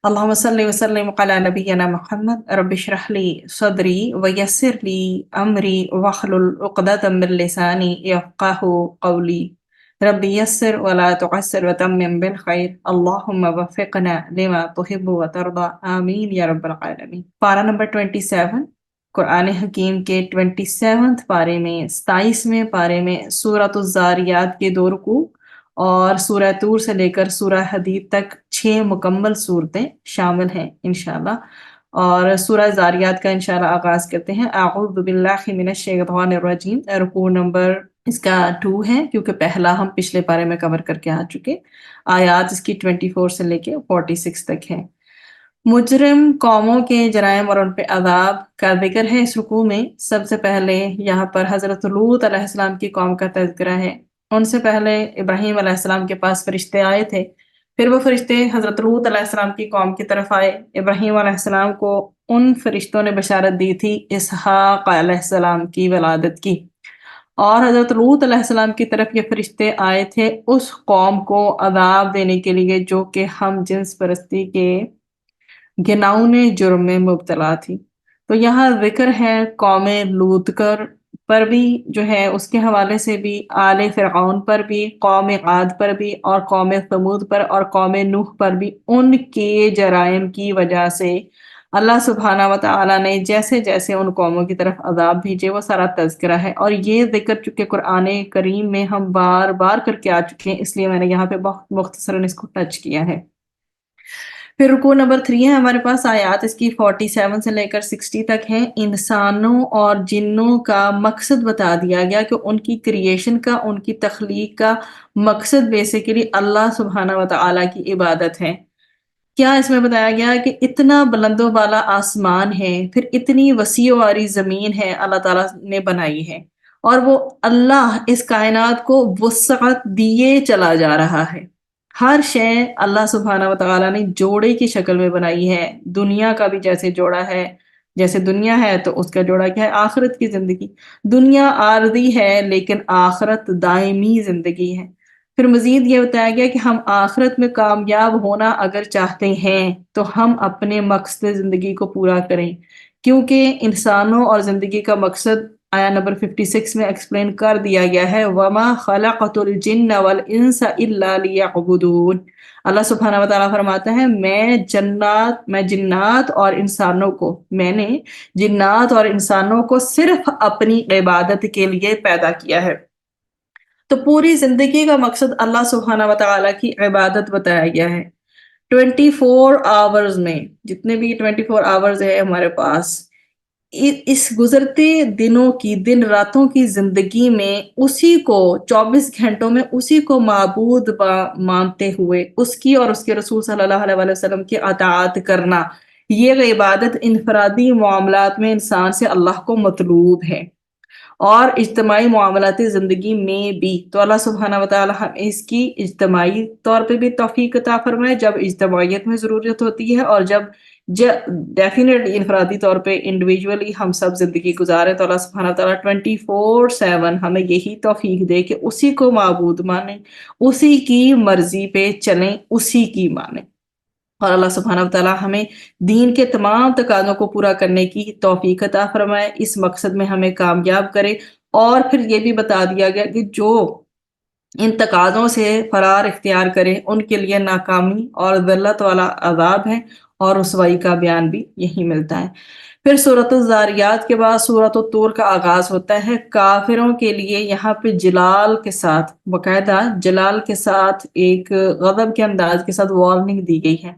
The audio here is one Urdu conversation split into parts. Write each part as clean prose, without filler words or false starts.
اللهم صل وسلم على نبينا محمد رب اشرح لي صدري ويسر لي أمري واحلل عقدة من لساني يفقه قولي رب يسر ولا تعسر وتمم بالخير اللهم وفقنا لما تحب وترضى آمین یا رب العالمین۔ پارہ نمبر 27، قرآن حکیم کے 27 پارے میں 27ویں پارے میں سورۃ الزاریات کے 2 رکوع اور سورہ طور سے لے کر سورہ حدید تک 6 مکمل صورتیں شامل ہیں انشاءاللہ۔ اور سورہ زاریات کا انشاءاللہ آغاز کرتے ہیں۔ اعوذ باللہ من الشیطان الرجیم، رکوع نمبر اس کا 2 ہے کیونکہ پہلا ہم پچھلے پارے میں کور کر کے آ چکے۔ آیات اس کی 24 سے لے کے 46 تک ہے۔ مجرم قوموں کے جرائم اور ان پہ عذاب کا ذکر ہے اس رکوع میں۔ سب سے پہلے یہاں پر حضرت لوط علیہ السلام کی قوم کا تذکرہ ہے۔ ان سے پہلے ابراہیم علیہ السلام کے پاس فرشتے آئے تھے، پھر وہ فرشتے حضرت لوط علیہ السلام کی قوم کی طرف آئے۔ ابراہیم علیہ السلام کو ان فرشتوں نے بشارت دی تھی اسحاق علیہ السلام کی ولادت کی، اور حضرت لوط علیہ السلام کی طرف یہ فرشتے آئے تھے اس قوم کو عذاب دینے کے لیے جو کہ ہم جنس پرستی کے گھناؤنے جرم میں مبتلا تھی۔ تو یہاں ذکر ہے قوم لوط پر بھی جو ہے، اس کے حوالے سے بھی آل فرعون پر بھی، قوم عاد پر بھی، اور قوم ثمود پر اور قوم نوح پر بھی ان کے جرائم کی وجہ سے اللہ سبحانہ و تعالیٰ نے جیسے جیسے ان قوموں کی طرف عذاب بھیجے وہ سارا تذکرہ ہے۔ اور یہ ذکر چونکہ قرآن کریم میں ہم بار بار کر کے آ چکے ہیں، اس لیے میں نے یہاں پہ بہت مختصراً اس کو ٹچ کیا ہے۔ پھر رکوع نمبر 3 ہے ہمارے پاس، آیات اس کی 47 سے لے کر 60 تک ہیں۔ انسانوں اور جنوں کا مقصد بتا دیا گیا کہ ان کی کریشن کا، ان کی تخلیق کا مقصد بیسیکلی اللہ سبحانہ و تعالیٰ کی عبادت ہے۔ کیا اس میں بتایا گیا کہ اتنا بلند و بالا آسمان ہے، پھر اتنی وسیع و عریض زمین ہے اللہ تعالیٰ نے بنائی ہے، اور وہ اللہ اس کائنات کو وسعت دیے چلا جا رہا ہے۔ ہر شے اللہ سبحانہ و تعالیٰ نے جوڑے کی شکل میں بنائی ہے۔ دنیا کا بھی جیسے جوڑا ہے، جیسے دنیا ہے تو اس کا جوڑا کیا ہے؟ آخرت کی زندگی۔ دنیا عارضی ہے لیکن آخرت دائمی زندگی ہے۔ پھر مزید یہ بتایا گیا کہ ہم آخرت میں کامیاب ہونا اگر چاہتے ہیں تو ہم اپنے مقصد زندگی کو پورا کریں، کیونکہ انسانوں اور زندگی کا مقصد آیا نمبر 56 میں ایکسپلین کر دیا گیا ہے، وَمَا خَلَقْتُ الْجِنَّ وَالْإِنسَ إِلَّا لِيَعْبُدُونَ۔ اللہ سبحانہ و تعالیٰ فرماتا ہے میں جنات اور انسانوں کو، میں نے جنات اور انسانوں کو صرف اپنی عبادت کے لیے پیدا کیا ہے۔ تو پوری زندگی کا مقصد اللہ سبحانہ و تعالیٰ کی عبادت بتایا گیا ہے۔ 24 آورز میں، جتنے بھی 24 آورز ہے ہمارے پاس، اس گزرتے دنوں کی، دن راتوں کی زندگی میں اسی کو 24 گھنٹوں میں اسی کو معبود مانتے ہوئے اس کی اور اس کے رسول صلی اللہ علیہ وسلم کی اطاعت کرنا، یہ عبادت انفرادی معاملات میں انسان سے اللہ کو مطلوب ہے، اور اجتماعی معاملات زندگی میں بھی۔ تو اللہ سبحانہ و تعالیٰ ہمیں اس کی اجتماعی طور پہ بھی توفیق عطا فرمائے جب اجتماعیت میں ضرورت ہوتی ہے، اور جب ڈیفینیٹلی انفرادی طور پہ انڈیویجولی ہم سب زندگی گزارے تو اللہ سبحانہ و تعالیٰ 24/7 ہمیں یہی توفیق دے کہ اسی کو معبود مانیں، اسی کی مرضی پہ چلیں، اسی کی مانیں، اور اللہ سبحانہ و تعالیٰ ہمیں دین کے تمام تقاضوں کو پورا کرنے کی توفیق عطا فرمائے، اس مقصد میں ہمیں کامیاب کرے۔ اور پھر یہ بھی بتا دیا گیا کہ جو ان تقاضوں سے فرار اختیار کرے ان کے لیے ناکامی اور ذلت والا عذاب ہے، اور رسوائی کا بیان بھی یہی ملتا ہے۔ پھر سورۃ الزاریات کے بعد سورۃ الطور کا آغاز ہوتا ہے۔ کافروں کے لیے یہاں پہ جلال کے ساتھ، باقاعدہ جلال کے ساتھ، ایک غضب کے انداز کے ساتھ وارننگ دی گئی ہے،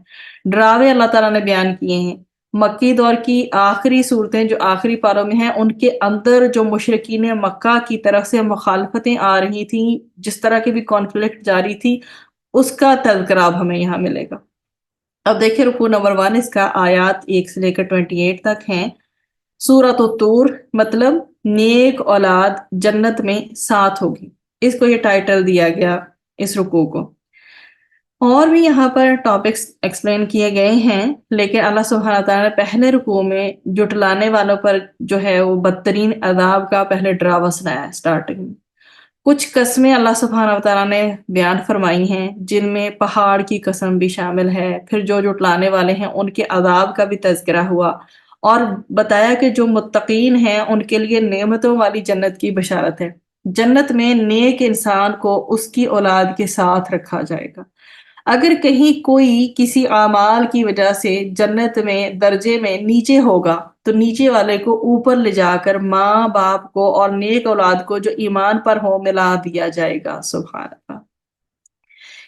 ڈراوے اللہ تعالیٰ نے بیان کیے ہیں۔ مکی دور کی آخری صورتیں جو آخری پاروں میں ہیں، ان کے اندر جو مشرکین مکہ کی طرف سے مخالفتیں آ رہی تھیں، جس طرح کی بھی کانفلکٹ جاری تھی، اس کا تذکرہ اب ہمیں یہاں ملے گا۔ اب دیکھیں رکوع نمبر 1 اس کا، آیات 1 سے لے کر 28 تک ہیں۔ سورۃ الطور مطلب نیک اولاد جنت میں ساتھ ہوگی، اس کو یہ ٹائٹل دیا گیا اس رکوع کو۔ اور بھی یہاں پر ٹاپکس ایکسپلین کیے گئے ہیں، لیکن اللہ سبحانہ تعالیٰ نے پہلے رکوع میں جٹلانے والوں پر جو ہے وہ بدترین عذاب کا پہلے ڈراوا سنایا ہے اسٹارٹنگ میں۔ کچھ قسمیں اللہ سبحانہ وتعالیٰ نے بیان فرمائی ہیں جن میں پہاڑ کی قسم بھی شامل ہے، پھر جو جھٹلانے والے ہیں ان کے عذاب کا بھی تذکرہ ہوا، اور بتایا کہ جو متقین ہیں ان کے لیے نعمتوں والی جنت کی بشارت ہے۔ جنت میں نیک انسان کو اس کی اولاد کے ساتھ رکھا جائے گا۔ اگر کہیں کوئی کسی اعمال کی وجہ سے جنت میں درجے میں نیچے ہوگا تو نیچے والے کو اوپر لے جا کر ماں باپ کو اور نیک اولاد کو جو ایمان پر ہو ملا دیا جائے گا۔ سبحان اللہ۔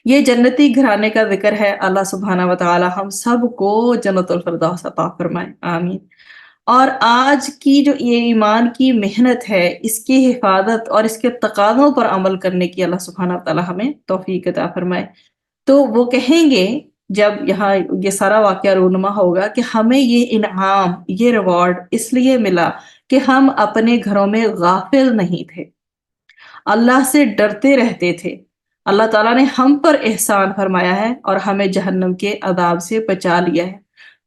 یہ جنتی گھرانے کا ذکر ہے۔ اللہ سبحانہ وتعالی ہم سب کو جنت الفردوس عطا فرمائے، آمین۔ اور آج کی جو یہ ایمان کی محنت ہے، اس کی حفاظت اور اس کے تقاضوں پر عمل کرنے کی اللہ سبحانہ وتعالی ہمیں توفیق عطا فرمائے۔ تو وہ کہیں گے جب یہاں یہ سارا واقعہ رونما ہوگا کہ ہمیں یہ انعام، یہ ریوارڈ اس لیے ملا کہ ہم اپنے گھروں میں غافل نہیں تھے، اللہ سے ڈرتے رہتے تھے۔ اللہ تعالیٰ نے ہم پر احسان فرمایا ہے اور ہمیں جہنم کے عذاب سے بچا لیا ہے۔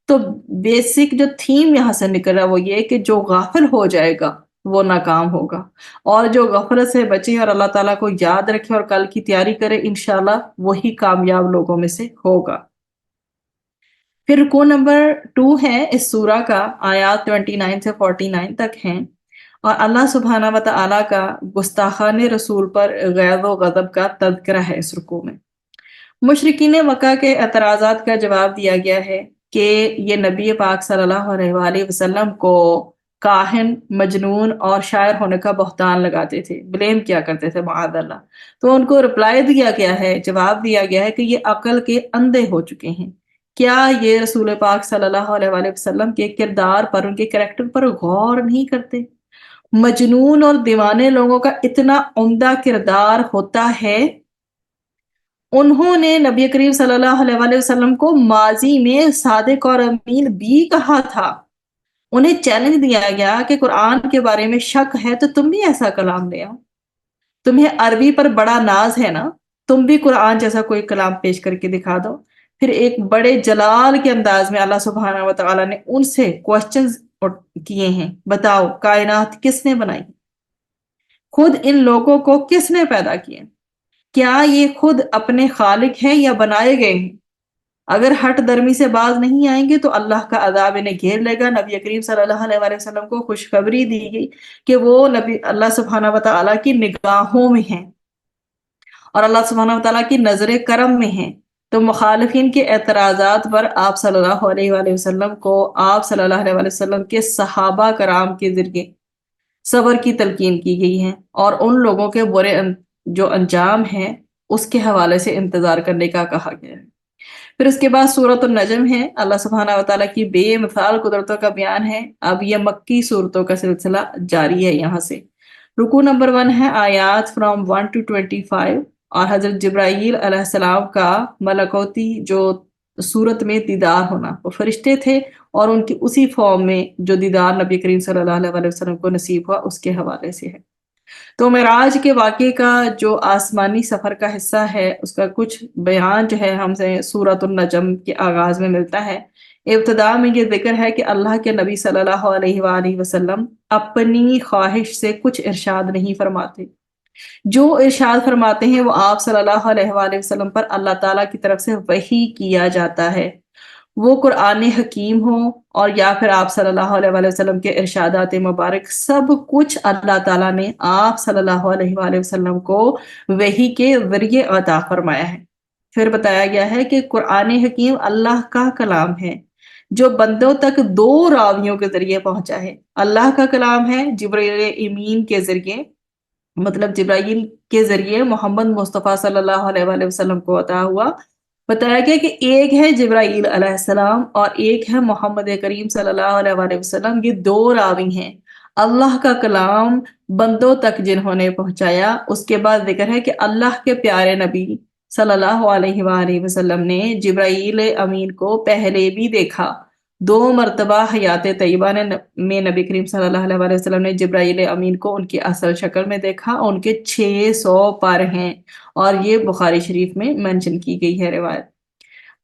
تو بیسک جو تھیم یہاں سے نکل رہا ہے وہ یہ کہ جو غافل ہو جائے گا وہ ناکام ہوگا، اور جو غفلت سے بچے اور اللہ تعالیٰ کو یاد رکھے اور کل کی تیاری کرے انشاءاللہ وہی کامیاب لوگوں میں سے ہوگا۔ پھر رکوع نمبر 2 ہے اس سورہ کا، آیات 29 سے 49 تک ہیں، اور اللہ سبحانہ وتعالیٰ کا گستاخان رسول پر غیظ و غضب کا تذکرہ ہے اس رکوع میں۔ مشرکین مکہ کے اعتراضات کا جواب دیا گیا ہے کہ یہ نبی پاک صلی اللہ علیہ وآلہ وسلم کو کاہن، مجنون اور شاعر ہونے کا بہتان لگاتے تھے، بلیم کیا کرتے تھے معاذ اللہ۔ تو ان کو رپلائی دیا گیا ہے، جواب دیا گیا ہے کہ یہ عقل کے اندھے ہو چکے ہیں۔ کیا یہ رسول پاک صلی اللہ علیہ وآلہ وسلم کے کردار پر، ان کے کریکٹر پر غور نہیں کرتے؟ مجنون اور دیوانے لوگوں کا اتنا عمدہ کردار ہوتا ہے، انہوں نے نبی کریم صلی اللہ علیہ وآلہ وسلم کو ماضی میں صادق اور امین بھی کہا تھا۔ انہیں چیلنج دیا گیا کہ قرآن کے بارے میں شک ہے تو تم بھی ایسا کلام لے آؤ، تمہیں عربی پر بڑا ناز ہے نا، تم بھی قرآن جیسا کوئی کلام پیش کر کے دکھا دو۔ پھر ایک بڑے جلال کے انداز میں اللہ سبحانہ وتعالی نے ان سے کوسچنز کیے ہیں، بتاؤ کائنات کس نے بنائی، خود ان لوگوں کو کس نے پیدا کیا، کیا یہ خود اپنے خالق ہیں یا بنائے گئے ہیں؟ اگر ہٹ درمی سے باز نہیں آئیں گے تو اللہ کا عذاب انہیں گھیر لے گا۔ نبی کریم صلی اللہ علیہ وآلہ وسلم کو خوشخبری دی گئی کہ وہ نبی اللہ سبحانہ وتعالی کی نگاہوں میں ہیں اور اللہ سبحانہ وتعالی کی نظر کرم میں ہیں۔ تو مخالفین کے اعتراضات پر آپ صلی اللہ علیہ وآلہ وسلم کو آپ صلی اللہ علیہ وآلہ وسلم کے صحابہ کرام کے ذریعے صبر کی تلقین کی گئی ہے، اور ان لوگوں کے برے جو انجام ہیں اس کے حوالے سے انتظار کرنے کا کہا گیا ہے۔ پھر اس کے بعد سورۃ النجم ہے، اللہ سبحانہ وتعالیٰ کی بے مثال قدرتوں کا بیان ہے۔ اب یہ مکی صورتوں کا سلسلہ جاری ہے یہاں سے۔ رکوع نمبر 1 ہے، آیات فرام 1 to 25، اور حضرت جبرائیل علیہ السلام کا ملکوتی جو صورت میں دیدار ہونا، وہ فرشتے تھے اور ان کی اسی فارم میں جو دیدار نبی کریم صلی اللہ علیہ وسلم کو نصیب ہوا اس کے حوالے سے ہے۔ تو معراج کے واقعے کا جو آسمانی سفر کا حصہ ہے اس کا کچھ بیان جو ہے ہم سے سورۃ النجم کے آغاز میں ملتا ہے۔ ابتدا میں یہ ذکر ہے کہ اللہ کے نبی صلی اللہ علیہ وآلہ وسلم اپنی خواہش سے کچھ ارشاد نہیں فرماتے، جو ارشاد فرماتے ہیں وہ آپ صلی اللہ علیہ وآلہ وسلم پر اللہ تعالیٰ کی طرف سے وحی کیا جاتا ہے، وہ قرآن حکیم ہو اور یا پھر آپ صلی اللہ علیہ وآلہ وسلم کے ارشادات مبارک، سب کچھ اللہ تعالیٰ نے آپ صلی اللہ علیہ وآلہ وسلم کو وحی کے ذریعے عطا فرمایا ہے۔ پھر بتایا گیا ہے کہ قرآن حکیم اللہ کا کلام ہے جو بندوں تک 2 راویوں کے ذریعے پہنچا ہے۔ اللہ کا کلام ہے جبرائیل امین کے ذریعے، مطلب جبرائیل کے ذریعے محمد مصطفیٰ صلی اللہ علیہ وآلہ وسلم کو عطا ہوا۔ بتایا گیا کہ ایک ہے جبرائیل علیہ السلام اور ایک ہے محمد کریم صلی اللہ علیہ وآلہ وسلم، یہ 2 راوی ہیں۔ اللہ کا کلام بندوں تک جنہوں نے پہنچایا، اس کے بعد ذکر ہے کہ اللہ کے پیارے نبی صلی اللہ علیہ وآلہ وسلم نے جبرائیل امین کو پہلے بھی دیکھا۔ 2 مرتبہ حیات طیبہ میں نبی کریم صلی اللہ علیہ وآلہ وسلم نے جبرائیل امین کو ان کی اصل شکل میں دیکھا، ان کے 600 پر ہیں، اور یہ بخاری شریف میں منشن کی گئی ہے روایت۔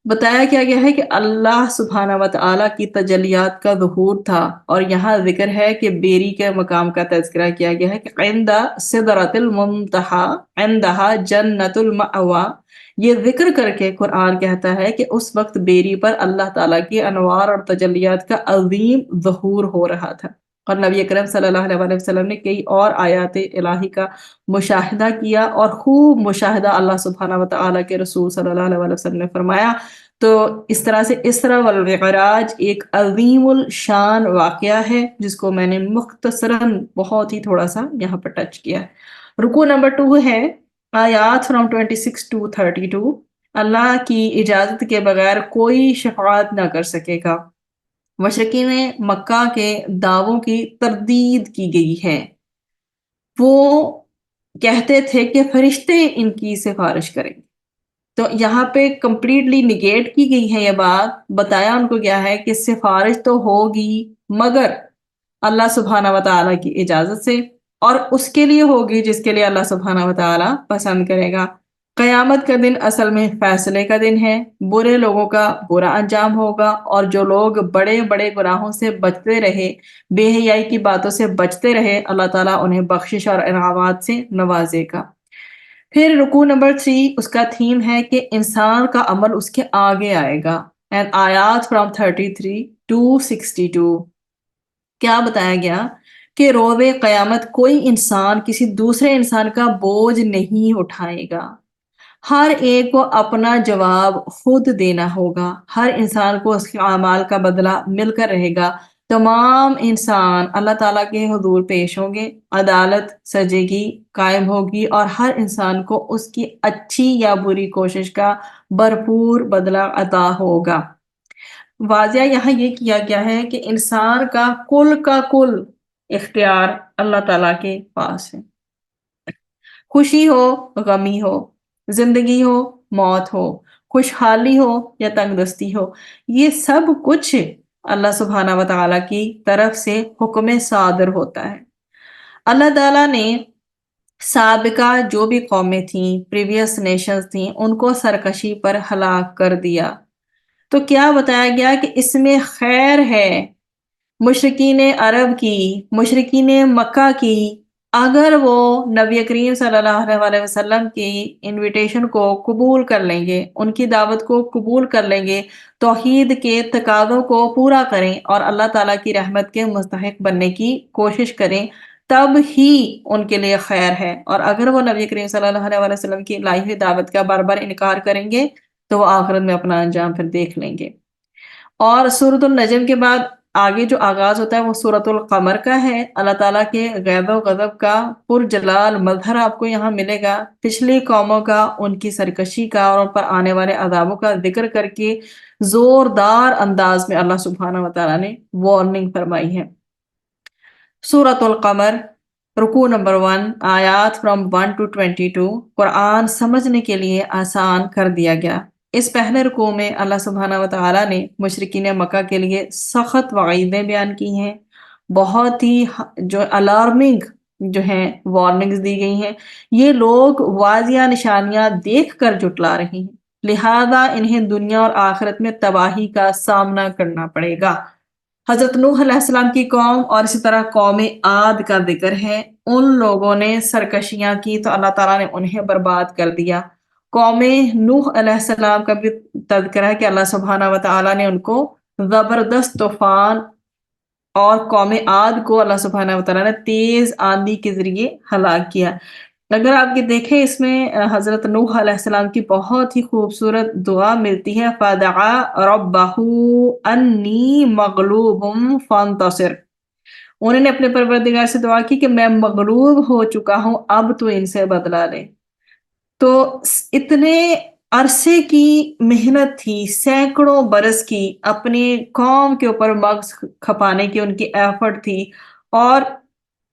بتایا کیا گیا ہے کہ اللہ سبحانہ و تعالیٰ کی تجلیات کا ظہور تھا، اور یہاں ذکر ہے کہ بیری کے مقام کا تذکرہ کیا گیا ہے کہ عند سدرۃ المنتہا عندہا جنت المأوا۔ یہ ذکر کر کے قرآن کہتا ہے کہ اس وقت بیری پر اللہ تعالیٰ کی انوار اور تجلیات کا عظیم ظہور ہو رہا تھا، اور نبی اکرم صلی اللہ علیہ وسلم نے کئی اور آیات الہی کا مشاہدہ کیا، اور خوب مشاہدہ اللہ سبحانہ و تعالیٰ کے رسول صلی اللہ علیہ وسلم نے فرمایا۔ تو اس طرح سے اسرا والمعراج ایک عظیم الشان واقعہ ہے، جس کو میں نے مختصراً بہت ہی تھوڑا سا یہاں پر ٹچ کیا ہے۔ رکوع نمبر 2 ہے آیات فرام 26 to 32۔ اللہ کی اجازت کے بغیر کوئی شفاعت نہ کر سکے گا۔ مشرقین مکہ کے دعووں کی تردید کی گئی ہے۔ وہ کہتے تھے کہ فرشتے ان کی سفارش کریں، تو یہاں پہ کمپلیٹلی نگیٹ کی گئی ہے یہ بات۔ بتایا ان کو کیا ہے کہ سفارش تو ہوگی مگر اللہ سبحانہ و تعالیٰ کی اجازت سے، اور اس کے لیے ہوگی جس کے لیے اللہ سبحانہ و تعالیٰ پسند کرے گا۔ قیامت کا دن اصل میں فیصلے کا دن ہے، برے لوگوں کا برا انجام ہوگا، اور جو لوگ بڑے بڑے گناہوں سے بچتے رہے، بے حیائی کی باتوں سے بچتے رہے، اللہ تعالیٰ انہیں بخشش اور انعامات سے نوازے گا۔ پھر رکوع نمبر 3 اس کا تھیم ہے کہ انسان کا عمل اس کے آگے آئے گا، and آیات فرام 33 to 62۔ کیا بتایا گیا کہ روز قیامت کوئی انسان کسی دوسرے انسان کا بوجھ نہیں اٹھائے گا، ہر ایک کو اپنا جواب خود دینا ہوگا، ہر انسان کو اس کے اعمال کا بدلہ مل کر رہے گا۔ تمام انسان اللہ تعالیٰ کے حضور پیش ہوں گے، عدالت سجے گی، قائم ہوگی، اور ہر انسان کو اس کی اچھی یا بری کوشش کا بھرپور بدلہ عطا ہوگا۔ واضح یہاں یہ کیا گیا ہے کہ انسان کا کل اختیار اللہ تعالیٰ کے پاس ہے۔ خوشی ہو غمی ہو، زندگی ہو موت ہو، خوشحالی ہو یا تنگ دستی ہو، یہ سب کچھ اللہ سبحانہ و تعالیٰ کی طرف سے حکم صادر ہوتا ہے۔ اللہ تعالیٰ نے سابقہ جو بھی قومیں تھیں، پریویس نیشنز تھیں، ان کو سرکشی پر ہلاک کر دیا۔ تو کیا بتایا گیا کہ اس میں خیر ہے مشرکین عرب کی، مشرکین مکہ کی، اگر وہ نبی کریم صلی اللہ علیہ وسلم کی انویٹیشن کو قبول کر لیں گے، ان کی دعوت کو قبول کر لیں گے، توحید کے تقاضوں کو پورا کریں اور اللہ تعالیٰ کی رحمت کے مستحق بننے کی کوشش کریں، تب ہی ان کے لیے خیر ہے۔ اور اگر وہ نبی کریم صلی اللہ علیہ وسلم کی لائی ہوئی دعوت کا بار بار انکار کریں گے تو وہ آخرت میں اپنا انجام پھر دیکھ لیں گے۔ اور سورۃ النجم کے بعد آگے جو آغاز ہوتا ہے وہ سورۃ القمر کا ہے۔ اللہ تعالیٰ کے غیظ و غضب کا پرجلال مظہر آپ کو یہاں ملے گا، پچھلی قوموں کا، ان کی سرکشی کا اور ان پر آنے والے عذابوں کا ذکر کر کے زوردار انداز میں اللہ سبحانہ و تعالیٰ نے وارننگ فرمائی ہے۔ سورۃ القمر رکوع نمبر 1 آیات فرام 1 to 22۔ قرآن سمجھنے کے لیے آسان کر دیا گیا۔ اس پہلے رکوع میں اللہ سبحانہ و تعالیٰ نے مشرکین مکہ کے لیے سخت وعیدیں بیان کی ہیں، بہت ہی جو الارمنگ جو ہیں وارننگز دی گئی ہیں۔ یہ لوگ واضح نشانیاں دیکھ کر جھٹلا رہے ہیں، لہذا انہیں دنیا اور آخرت میں تباہی کا سامنا کرنا پڑے گا۔ حضرت نوح علیہ السلام کی قوم اور اسی طرح قوم عاد کا ذکر ہے۔ ان لوگوں نے سرکشیاں کی تو اللہ تعالیٰ نے انہیں برباد کر دیا۔ قوم نوح علیہ السلام کا بھی تذکرہ ہے کہ اللہ سبحانہ و تعالیٰ نے ان کو زبردست طوفان، اور قوم عاد کو اللہ سبحانہ و تعالیٰ نے تیز آندھی کے ذریعے ہلاک کیا۔ اگر آپ یہ دیکھیں اس میں حضرت نوح علیہ السلام کی بہت ہی خوبصورت دعا ملتی ہے، فَدَعَا رَبَّهُ أَنِّي مَغْلُوبٌ فَانتَصِرْ۔ انہوں نے اپنے پروردگار سے دعا کی کہ میں مغلوب ہو چکا ہوں، اب تو ان سے بدلہ لے۔ تو اتنے عرصے کی محنت تھی، سینکڑوں برس کی اپنی قوم کے اوپر مغز کھپانے کی ان کی ایفرٹ تھی، اور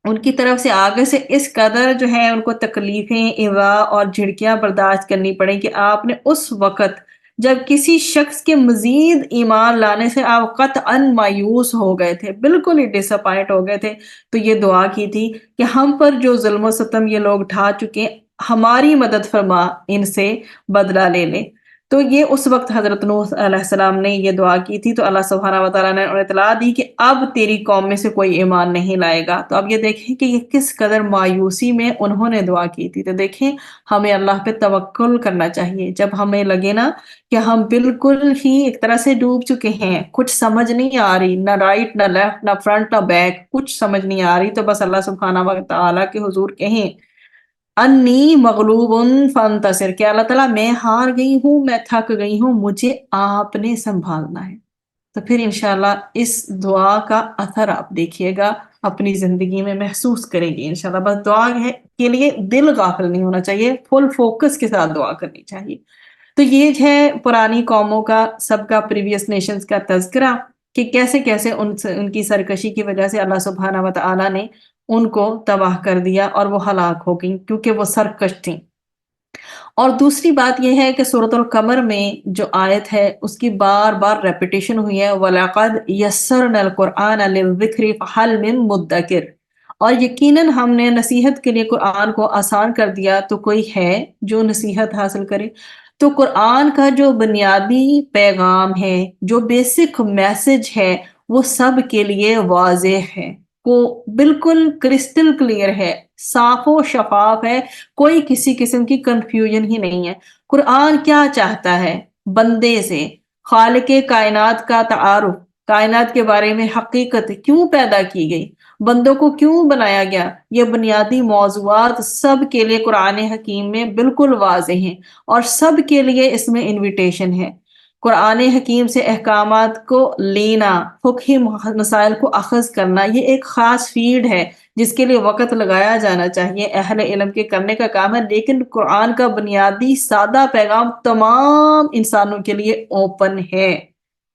ان کی طرف سے آگے سے اس قدر جو ہے ان کو تکلیفیں، ایذا اور جھڑکیاں برداشت کرنی پڑیں کہ آپ نے اس وقت جب کسی شخص کے مزید ایمان لانے سے آپ قطعاً مایوس ہو گئے تھے، بالکل ہی ڈس اپوائنٹ ہو گئے تھے، تو یہ دعا کی تھی کہ ہم پر جو ظلم و ستم یہ لوگ ڈھا چکے ہیں، ہماری مدد فرما، ان سے بدلہ لے لے۔ تو یہ اس وقت حضرت نوح علیہ السلام نے یہ دعا کی تھی، تو اللہ سبحانہ و تعالیٰ نے انہیں اطلاع دی کہ اب تیری قوم میں سے کوئی ایمان نہیں لائے گا۔ تو اب یہ دیکھیں کہ یہ کس قدر مایوسی میں انہوں نے دعا کی تھی۔ تو دیکھیں ہمیں اللہ پہ توکل کرنا چاہیے، جب ہمیں لگے نا کہ ہم بالکل ہی ایک طرح سے ڈوب چکے ہیں، کچھ سمجھ نہیں آ رہی، نہ رائٹ نہ لیفٹ نہ فرنٹ نہ بیک، کچھ سمجھ نہیں آ رہی، تو بس اللہ سبحانہ و تعالیٰ کے حضور کہیں انی مغلوب فانتصر، کہ اللہ تعالیٰ میں ہار گئی ہوں، میں تھک گئی ہوں، مجھے آپ نے سنبھالنا ہے۔ تو پھر انشاءاللہ اس دعا کا اثر آپ دیکھیے گا، اپنی زندگی میں محسوس کریں گے انشاءاللہ۔ بس دعا کے لیے دل غافل نہیں ہونا چاہیے، فل فوکس کے ساتھ دعا کرنی چاہیے۔ تو یہ ہے پرانی قوموں کا، سب کا، پریویس نیشنز کا تذکرہ، کہ کیسے کیسے ان کی سرکشی کی وجہ سے اللہ سبحانہ و تعالیٰ نے ان کو تباہ کر دیا اور وہ ہلاک ہو گئیں کیونکہ وہ سرکش تھیں۔ اور دوسری بات یہ ہے کہ سورۃ القمر میں جو آیت ہے اس کی بار بار ریپیٹیشن ہوئی ہے، وَلَقَدْ يَسَّرْنَا الْقُرْآنَ لِلذِّكْرِ فَهَلْ مِن مُدَّكِرٍ، اور یقیناً ہم نے نصیحت کے لیے قرآن کو آسان کر دیا، تو کوئی ہے جو نصیحت حاصل کرے۔ تو قرآن کا جو بنیادی پیغام ہے، جو بیسک میسج ہے، وہ سب کے لیے واضح ہے، کو بالکل کرسٹل کلیئر ہے، صاف و شفاف ہے، کوئی کسی قسم کی کنفیوژن ہی نہیں ہے۔ قرآن کیا چاہتا ہے بندے سے؟ خالق کائنات کا تعارف، کائنات کے بارے میں حقیقت کیوں پیدا کی گئی، بندوں کو کیوں بنایا گیا، یہ بنیادی موضوعات سب کے لیے قرآن حکیم میں بالکل واضح ہیں، اور سب کے لیے اس میں انویٹیشن ہے۔ قرآن حکیم سے احکامات کو لینا، فقہی مسائل کو اخذ کرنا، یہ ایک خاص فیلڈ ہے جس کے لیے وقت لگایا جانا چاہیے، اہل علم کے کرنے کا کام ہے، لیکن قرآن کا بنیادی سادہ پیغام تمام انسانوں کے لیے اوپن ہے،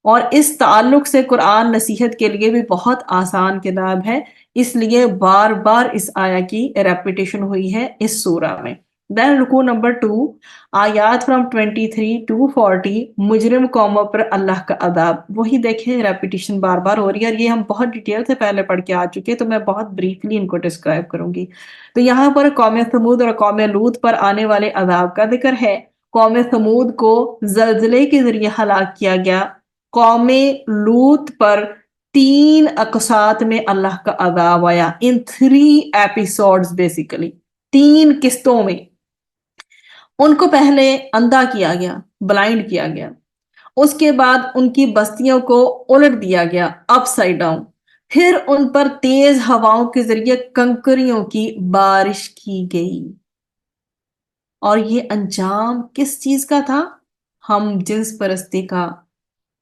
اور اس تعلق سے قرآن نصیحت کے لیے بھی بہت آسان کتاب ہے، اس لیے بار بار اس آیا کی ریپیٹیشن ہوئی ہے اس سورہ میں۔ دین رکوع نمبر 2، آیات فرام 23 to 40، مجرم قوموں پر اللہ کا عذاب۔ وہی دیکھیں ریپیٹیشن بار بار ہو رہی ہے، اور یہ ہم بہت ڈیٹیل سے پہلے پڑھ کے آ چکے، تو میں بہت بریفلی ان کو ڈسکرائب کروں گی۔ تو یہاں پر قوم ثمود اور قوم لوط پر آنے والے عذاب کا ذکر ہے۔ قوم ثمود کو زلزلے کے ذریعے ہلاک کیا گیا، قوم لوط پر 3 اقساط میں اللہ کا عذاب آیا، ان 3 ایپیسوڈز، بیسیکلی 3 قسطوں میں۔ ان کو پہلے اندھا کیا گیا، بلائنڈ کیا گیا، اس کے بعد ان کی بستیوں کو الٹ دیا گیا، اپ سائڈ ڈاؤن، پھر ان پر تیز ہواؤں کے ذریعے کنکریوں کی بارش کی گئی۔ اور یہ انجام کس چیز کا تھا؟ ہم جنس پرستی کا،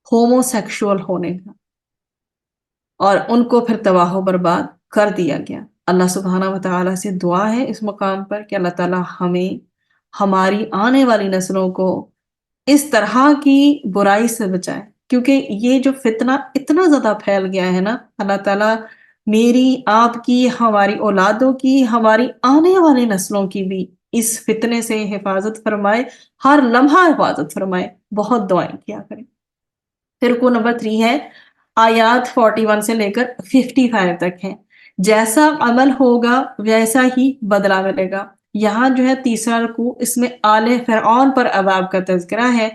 ہومو سیکشول ہونے کا، اور ان کو پھر تباہ و برباد کر دیا گیا۔ اللہ سبحانہ و تعالیٰ سے دعا ہے اس مقام پر کہ اللہ تعالیٰ ہمیں، ہماری آنے والی نسلوں کو اس طرح کی برائی سے بچائے، کیونکہ یہ جو فتنہ اتنا زیادہ پھیل گیا ہے نا، اللہ تعالیٰ میری، آپ کی، ہماری اولادوں کی، ہماری آنے والی نسلوں کی بھی اس فتنے سے حفاظت فرمائے، ہر لمحہ حفاظت فرمائے۔ بہت دعائیں کیا کریں۔ پھر رکوع نمبر 3 ہے، آیات 41 سے لے کر 55 تک ہیں۔ جیسا عمل ہوگا ویسا ہی بدلہ ملے گا۔ یہاں جو ہے تیسرا رکوع، اس میں آل فرعون پر عذاب کا تذکرہ ہے۔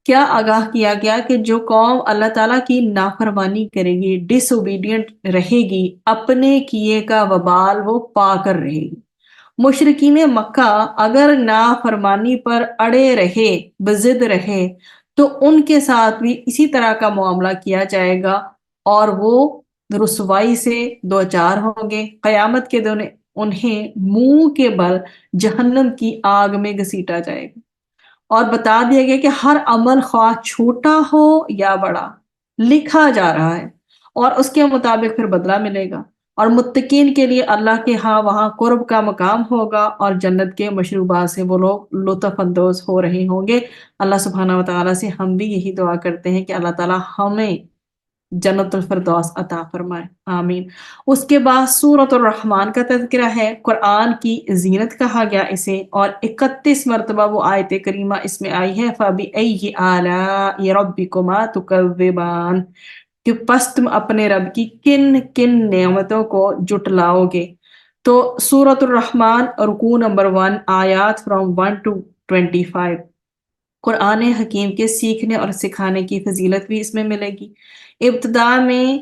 کیا آگاہ کیا گیا کہ جو قوم اللہ تعالیٰ کی نافرمانی کرے گی، ڈس اوبیڈینٹ رہے گی، اپنے کیے کا وبال وہ پا کر رہے گی۔ مشرکین مکہ اگر نافرمانی پر اڑے رہے، بضد رہے، تو ان کے ساتھ بھی اسی طرح کا معاملہ کیا جائے گا، اور وہ رسوائی سے دوچار ہوں گے۔ قیامت کے دن انہیں منہ کے بل جہنم کی آگ میں گھسیٹا جائے گا، اور بتا دیا گیا کہ ہر عمل خواہ چھوٹا ہو یا بڑا لکھا جا رہا ہے، اور اس کے مطابق پھر بدلہ ملے گا۔ اور متقین کے لیے اللہ کے ہاں وہاں قرب کا مقام ہوگا، اور جنت کے مشروبات سے وہ لوگ لطف اندوز ہو رہے ہوں گے۔ اللہ سبحانہ و تعالیٰ سے ہم بھی یہی دعا کرتے ہیں کہ اللہ تعالیٰ ہمیں جنت الفردوس عطا فرمائے، آمین۔ اس کے بعد سورۃ الرحمن کا تذکرہ ہے، قرآن کی زینت کہا گیا اسے، اور 31 مرتبہ وہ آیت کریمہ اس میں آئی ہے، فَبِأَيِّ آلَاءِ رَبِّكُمَا تُكَذِّبَانِ، کہ پس تم اپنے رب کی کن کن نعمتوں کو جٹلاؤ گے۔ تو سورۃ الرحمن رکوع نمبر 1، آیات فرام 1 to 25۔ قرآن حکیم کے سیکھنے اور سکھانے کی فضیلت بھی اس میں ملے گی۔ ابتدا میں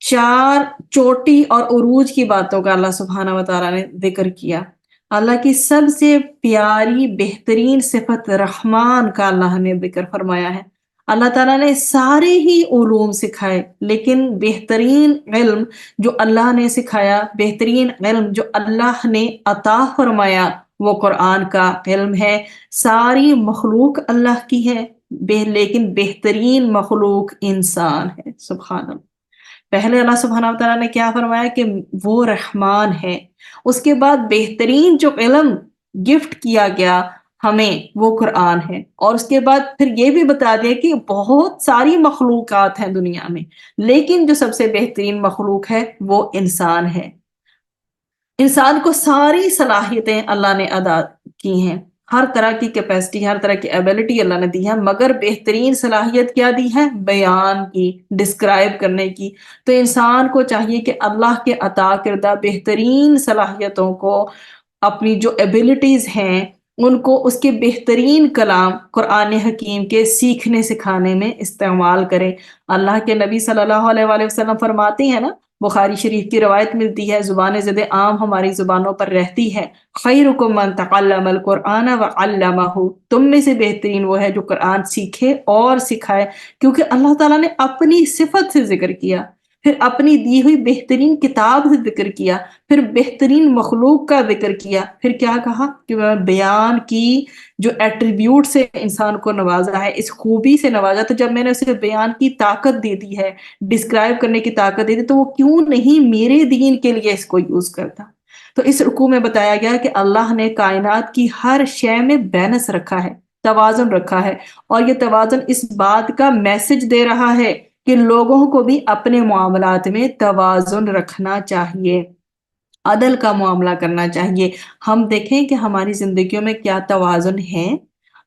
4 چوٹی اور عروج کی باتوں کا اللہ سبحانہ و تعالیٰ نے ذکر کیا۔ اللہ کی سب سے پیاری بہترین صفت رحمان کا اللہ نے ذکر فرمایا ہے۔ اللہ تعالیٰ نے سارے ہی علوم سکھائے، لیکن بہترین علم جو اللہ نے سکھایا، بہترین علم جو اللہ نے عطا فرمایا، وہ قرآن کا علم ہے۔ ساری مخلوق اللہ کی ہے، لیکن بہترین مخلوق انسان ہے۔ سبحان اللہ۔ پہلے اللہ سبحانہ و تعالیٰ نے کیا فرمایا کہ وہ رحمان ہے، اس کے بعد بہترین جو علم گفٹ کیا گیا ہمیں وہ قرآن ہے، اور اس کے بعد پھر یہ بھی بتا دیا کہ بہت ساری مخلوقات ہیں دنیا میں، لیکن جو سب سے بہترین مخلوق ہے وہ انسان ہے۔ انسان کو ساری صلاحیتیں اللہ نے ادا کی ہیں، ہر طرح کی کیپیسٹی، ہر طرح کی ایبلٹی اللہ نے دی ہے، مگر بہترین صلاحیت کیا دی ہے؟ بیان کی، ڈسکرائب کرنے کی۔ تو انسان کو چاہیے کہ اللہ کے عطا کردہ بہترین صلاحیتوں کو، اپنی جو ایبلٹیز ہیں ان کو اس کے بہترین کلام قرآن حکیم کے سیکھنے سکھانے میں استعمال کریں۔ اللہ کے نبی صلی اللہ علیہ وآلہ وسلم فرماتے ہیں نا، بخاری شریف کی روایت ملتی ہے، زبان زد عام ہماری زبانوں پر رہتی ہے، خیرکم من تعلم القرآن وعلمہ، تم میں سے بہترین وہ ہے جو قرآن سیکھے اور سکھائے، کیونکہ اللہ تعالیٰ نے اپنی صفت سے ذکر کیا، پھر اپنی دی ہوئی بہترین کتاب سے ذکر کیا، پھر بہترین مخلوق کا ذکر کیا، پھر کیا کہا کہ بیان کی جو ایٹریبیوٹ سے انسان کو نوازا ہے، اس خوبی سے نوازا، تو جب میں نے اسے بیان کی طاقت دے دی ہے، ڈسکرائب کرنے کی طاقت دے دی، تو وہ کیوں نہیں میرے دین کے لیے اس کو یوز کرتا؟ تو اس رکوع میں بتایا گیا کہ اللہ نے کائنات کی ہر شے میں بیلنس رکھا ہے، توازن رکھا ہے، اور یہ توازن اس بات کا میسج دے رہا ہے کہ لوگوں کو بھی اپنے معاملات میں توازن رکھنا چاہیے، عدل کا معاملہ کرنا چاہیے۔ ہم دیکھیں کہ ہماری زندگیوں میں کیا توازن ہے،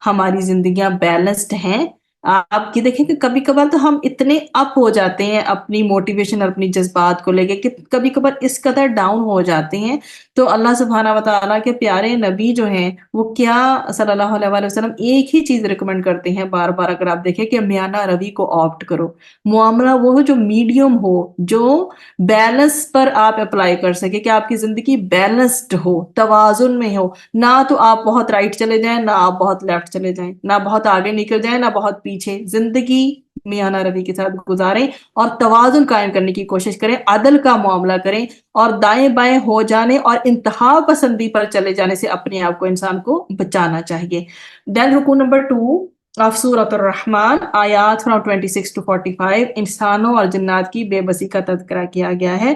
ہماری زندگیاں بیلنسڈ ہیں۔ آپ کی دیکھیں کہ کبھی کبھار تو ہم اتنے اپ ہو جاتے ہیں اپنی موٹیویشن اور اپنی جذبات کو لے کے، کہ کبھی کبھار اس قدر ڈاؤن ہو جاتے ہیں، تو اللہ سبحانہ و تعالیٰ کے پیارے نبی جو ہیں وہ کیا صلی اللہ علیہ وآلہ وسلم ایک ہی چیز ریکمنڈ کرتے ہیں بار بار، اگر آپ دیکھیں کہ میانہ روی کو آپٹ کرو، معاملہ وہ جو میڈیم ہو، جو بیلنس پر آپ اپلائی کر سکے، کہ آپ کی زندگی بیلنسڈ ہو، توازن میں ہو، نہ تو آپ بہت رائٹ چلے جائیں، نہ آپ بہت لیفٹ چلے جائیں، نہ بہت آگے نکل جائیں، نہ بہت پیچھے۔ زندگی میانہ روی کے ساتھ گزاریں اور توازن قائم کرنے کی کوشش کریں، عدل کا معاملہ کریں، اور دائیں بائیں ہو جانے اور انتہا پسندی پر چلے جانے سے اپنے آپ کو، انسان کو بچانا چاہیے۔ دین رکوع نمبر 2 آف سورۃ الرحمن، آیات from 26 to 45، انسانوں اور جنات کی بے بسی کا تذکرہ کیا گیا ہے،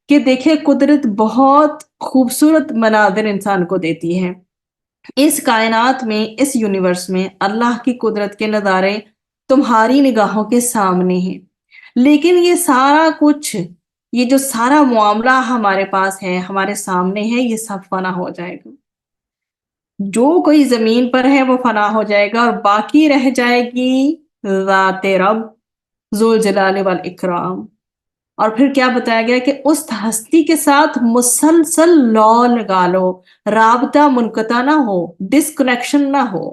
کہ دیکھیں قدرت بہت خوبصورت مناظر انسان کو دیتی ہے۔ اس کائنات میں، اس یونیورس میں اللہ کی قدرت کے نظارے تمہاری نگاہوں کے سامنے ہیں، لیکن یہ سارا کچھ، یہ جو سارا معاملہ ہمارے پاس ہے، ہمارے سامنے ہے، یہ سب فنا ہو جائے گا۔ جو کوئی زمین پر ہے وہ فنا ہو جائے گا، اور باقی رہ جائے گی ذات رب ذوالجلال والاکرام۔ اور پھر کیا بتایا گیا کہ اس ہستی کے ساتھ مسلسل لا لگا لو، رابطہ منقطع نہ ہو، ڈسکنیکشن نہ ہو،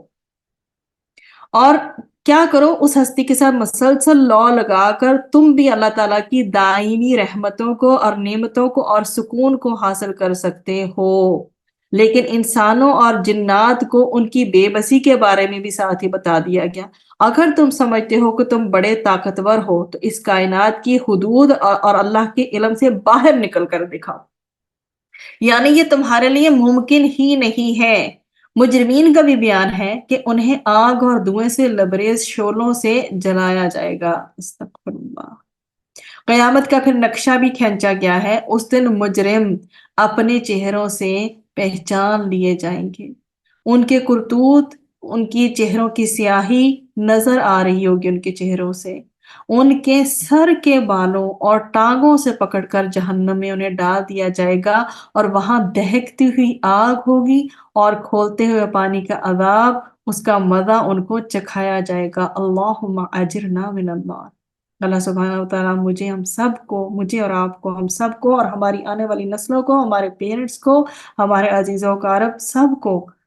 اور کیا کرو، اس ہستی کے ساتھ مسلسل لا لگا کر تم بھی اللہ تعالیٰ کی دائمی رحمتوں کو اور نعمتوں کو اور سکون کو حاصل کر سکتے ہو۔ لیکن انسانوں اور جنات کو ان کی بے بسی کے بارے میں بھی ساتھ ہی بتا دیا گیا۔ اگر تم سمجھتے ہو کہ تم بڑے طاقتور ہو، تو اس کائنات کی حدود اور اللہ کے علم سے باہر نکل کر دکھاؤ، یعنی یہ تمہارے لیے ممکن ہی نہیں ہے۔ مجرمین کا بھی بیان ہے کہ انہیں آگ اور دھوئیں سے لبریز شعلوں سے جلایا جائے گا۔ استغفر اللہ۔ قیامت کا پھر نقشہ بھی کھینچا گیا ہے، اس دن مجرم اپنے چہروں سے پہچان لیے جائیں گے، ان کے کرتوت، ان کی چہروں کی سیاہی نظر آ رہی ہوگی ان کے چہروں سے، ان کے سر کے بالوں اور ٹانگوں سے پکڑ کر جہنم میں انہیں ڈال دیا جائے گا، اور وہاں دہکتی ہوئی آگ ہوگی اور کھولتے ہوئے پانی کا عذاب، اس کا مزہ ان کو چکھایا جائے گا۔ اللہم اجرنا من النار۔ اللہ سبحانہ و تعالیٰ مجھے، ہم سب کو، مجھے اور آپ کو، ہم سب کو، اور ہماری آنے والی نسلوں کو، ہمارے پیرنٹس کو، ہمارے عزیز و اقارب سب کو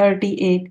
38।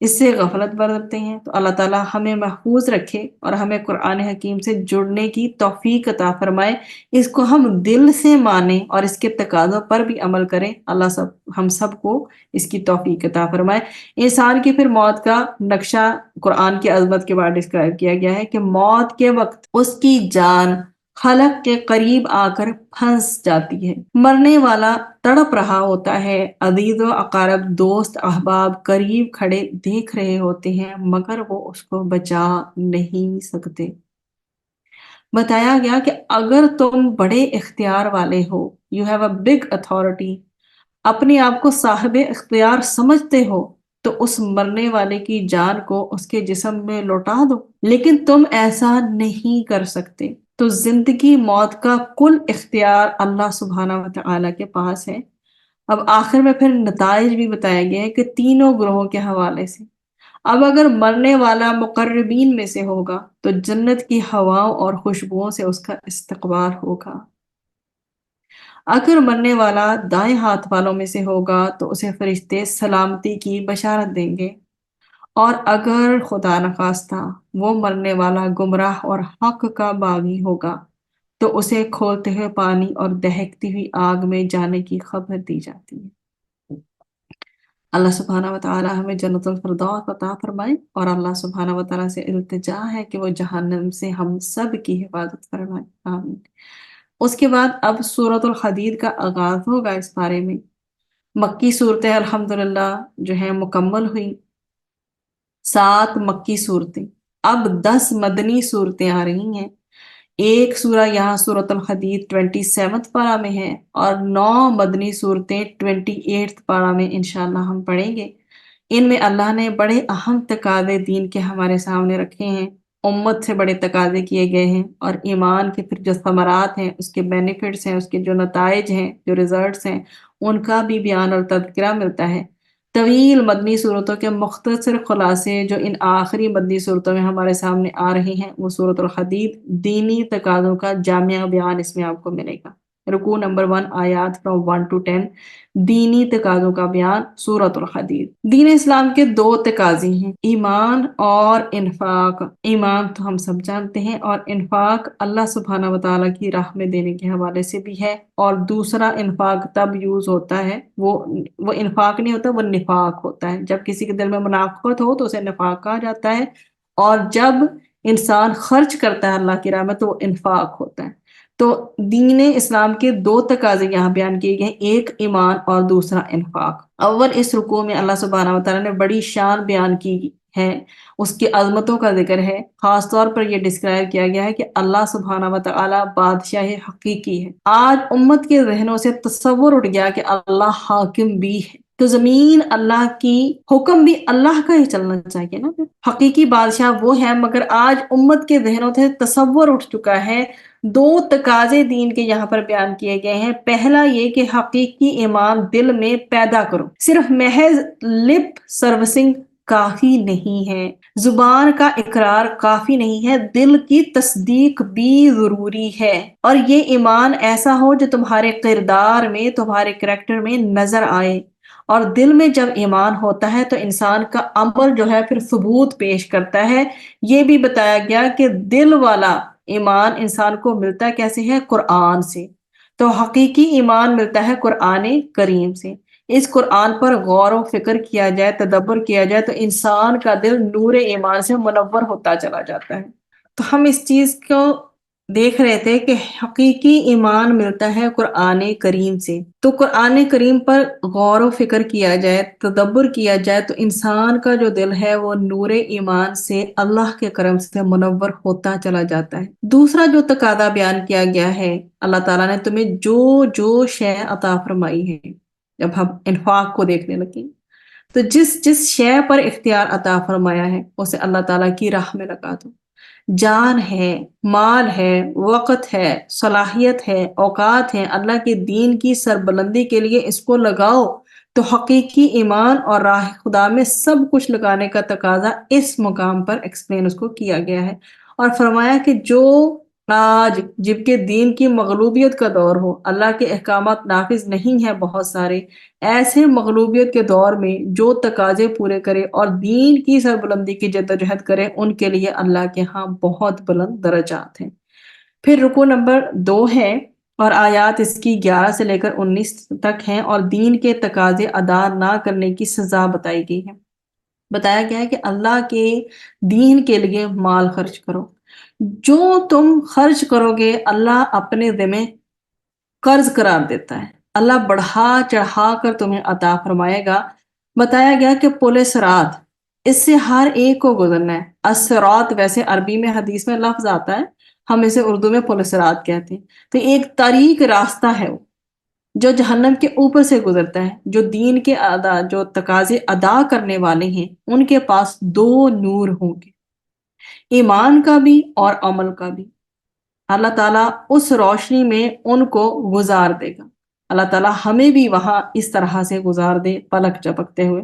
اس سے غفلت برتتے ہیں۔ تو اللہ تعالیٰ ہمیں محفوظ رکھے اور ہمیں قرآن حکیم سے جڑنے کی توفیق عطا فرمائے، اس کو ہم دل سے مانیں اور اس کے تقاضوں پر بھی عمل کریں۔ اللہ ہم سب کو اس کی توفیق عطا فرمائے۔ انسان کی پھر موت کا نقشہ قرآن کی عظمت کے بعد ڈسکرائب کیا گیا ہے کہ موت کے وقت اس کی جان خلق کے قریب آ کر پھنس جاتی ہے، مرنے والا تڑپ رہا ہوتا ہے، عزیز و اقارب، دوست احباب قریب کھڑے دیکھ رہے ہوتے ہیں مگر وہ اس کو بچا نہیں سکتے۔ بتایا گیا کہ اگر تم بڑے اختیار والے ہو، you have a big authority, اپنے آپ کو صاحب اختیار سمجھتے ہو، تو اس مرنے والے کی جان کو اس کے جسم میں لوٹا دو، لیکن تم ایسا نہیں کر سکتے۔ تو زندگی موت کا کل اختیار اللہ سبحانہ و تعالیٰ کے پاس ہے۔ اب آخر میں پھر نتائج بھی بتایا گیا ہے کہ تینوں گروہوں کے حوالے سے۔ اب اگر مرنے والا مقربین میں سے ہوگا تو جنت کی ہواؤں اور خوشبوؤں سے اس کا استقبال ہوگا۔ اگر مرنے والا دائیں ہاتھ والوں میں سے ہوگا تو اسے فرشتے سلامتی کی بشارت دیں گے، اور اگر خدا نخواستہ وہ مرنے والا گمراہ اور حق کا باغی ہوگا تو اسے کھولتے ہوئے پانی اور دہکتی ہوئی آگ میں جانے کی خبر دی جاتی ہے۔ اللہ سبحانہ و تعالی ہمیں جنت الفردوس عطا فرمائے، اور اللہ سبحانہ و تعالی سے التجا ہے کہ وہ جہنم سے ہم سب کی حفاظت فرمائے، آمین۔ اس کے بعد اب سورۃ الحدید کا آغاز ہوگا۔ اس بارے میں مکی صورتیں الحمدللہ جو ہیں مکمل ہوئی، 7 مکی صورتیں، اب 10 مدنی صورتیں آ رہی ہیں۔ ایک سورہ یہاں سورۃ الحدید 27 پارہ میں ہے، اور 9 مدنی صورتیں 28 پارہ میں انشاءاللہ ہم پڑھیں گے۔ ان میں اللہ نے بڑے اہم تقاضے دین کے ہمارے سامنے رکھے ہیں، امت سے بڑے تقاضے کیے گئے ہیں، اور ایمان کے پھر جو ثمرات ہیں، اس کے بینیفٹس ہیں، اس کے جو نتائج ہیں، جو ریزلٹس ہیں، ان کا بھی بیان اور تذکرہ ملتا ہے۔ طویل مدنی صورتوں کے مختصر خلاصے جو ان آخری مدنی صورتوں میں ہمارے سامنے آ رہے ہیں، وہ سورۃ الحدید دینی تقاضوں کا جامع بیان اس میں آپ کو ملے گا۔ رکوع نمبر 1 آیات from 1 to 10، دینی تقاضوں کا بیان سورۃ الحدید۔ دین اسلام کے 2 تقاضے ہیں، ایمان اور انفاق۔ ایمان تو ہم سب جانتے ہیں، اور انفاق اللہ سبحانہ و تعالیٰ کی راہ میں دینے کے حوالے سے بھی ہے۔ اور دوسرا انفاق تب یوز ہوتا ہے، وہ انفاق نہیں ہوتا، وہ نفاق ہوتا ہے۔ جب کسی کے دل میں منافقت ہو تو اسے نفاق کہا جاتا ہے، اور جب انسان خرچ کرتا ہے اللہ کی راہ میں تو وہ انفاق ہوتا ہے۔ تو دین اسلام کے 2 تقاضے یہاں بیان کیے گئے ہیں، ایک ایمان اور دوسرا انفاق۔ اول اس رکوع میں اللہ سبحانہ و تعالیٰ نے بڑی شان بیان کی ہے، اس کی عظمتوں کا ذکر ہے۔ خاص طور پر یہ ڈسکرائب کیا گیا ہے کہ اللہ سبحانہ و تعالیٰ بادشاہ حقیقی ہے۔ آج امت کے ذہنوں سے تصور اٹھ گیا کہ اللہ حاکم بھی ہے، تو زمین اللہ کی، حکم بھی اللہ کا ہی چلنا چاہیے نا۔ حقیقی بادشاہ وہ ہے، مگر آج امت کے ذہنوں سے تصور اٹھ چکا ہے۔ 2 تقاضے دین کے یہاں پر بیان کیے گئے ہیں۔ پہلا یہ کہ حقیقی ایمان دل میں پیدا کرو، صرف محض لپ سروسنگ کافی نہیں ہے، زبان کا اقرار کافی نہیں ہے، دل کی تصدیق بھی ضروری ہے۔ اور یہ ایمان ایسا ہو جو تمہارے کردار میں، تمہارے کریکٹر میں نظر آئے۔ اور دل میں جب ایمان ہوتا ہے تو انسان کا عمل جو ہے پھر ثبوت پیش کرتا ہے۔ یہ بھی بتایا گیا کہ دل والا ایمان انسان کو ملتا کیسے ہے؟ قرآن سے۔ تو حقیقی ایمان ملتا ہے قرآن کریم سے۔ اس قرآن پر غور و فکر کیا جائے، تدبر کیا جائے تو انسان کا دل نور ایمان سے منور ہوتا چلا جاتا ہے۔ تو ہم اس چیز کو دیکھ رہے تھے کہ حقیقی ایمان ملتا ہے قرآن کریم سے۔ تو قرآن کریم پر غور و فکر کیا جائے، تدبر کیا جائے تو انسان کا جو دل ہے وہ نور ایمان سے، اللہ کے کرم سے منور ہوتا چلا جاتا ہے۔ دوسرا جو تقاضا بیان کیا گیا ہے، اللہ تعالیٰ نے تمہیں جو شے عطا فرمائی ہے، جب ہم انفاق کو دیکھنے لگیں تو جس شے پر اختیار عطا فرمایا ہے اسے اللہ تعالیٰ کی راہ میں لگا دو۔ جان ہے، مال ہے، وقت ہے، صلاحیت ہے، اوقات ہیں، اللہ کے دین کی سربلندی کے لیے اس کو لگاؤ۔ تو حقیقی ایمان اور راہ خدا میں سب کچھ لگانے کا تقاضا اس مقام پر ایکسپلین اس کو کیا گیا ہے، اور فرمایا کہ جو آج جبکہ دین کی مغلوبیت کا دور ہو، اللہ کے احکامات نافذ نہیں ہیں بہت سارے، ایسے مغلوبیت کے دور میں جو تقاضے پورے کرے اور دین کی سربلندی کی جدوجہد کرے، ان کے لیے اللہ کے ہاں بہت بلند درجات ہیں۔ پھر رکو نمبر 2 ہے اور آیات اس کی 11 سے لے کر 19 تک ہیں، اور دین کے تقاضے ادا نہ کرنے کی سزا بتائی گئی ہے۔ بتایا گیا ہے کہ اللہ کے دین کے لیے مال خرچ کرو، جو تم خرچ کرو گے اللہ اپنے ذمہ قرض قرار دیتا ہے، اللہ بڑھا چڑھا کر تمہیں عطا فرمائے گا۔ بتایا گیا کہ پل صراط، اس سے ہر ایک کو گزرنا ہے۔ الصراط ویسے عربی میں حدیث میں لفظ آتا ہے، ہم اسے اردو میں پل صراط کہتے ہیں، تو ایک طریق راستہ ہے وہ جو جہنم کے اوپر سے گزرتا ہے۔ جو دین کے جو تقاضے ادا کرنے والے ہیں ان کے پاس 2 نور ہوں گے، ایمان کا بھی اور عمل کا بھی۔ اللہ تعالیٰ اس روشنی میں ان کو گزار دے گا۔ اللہ تعالیٰ ہمیں بھی وہاں اس طرح سے گزار دے پلک جھپکتے ہوئے۔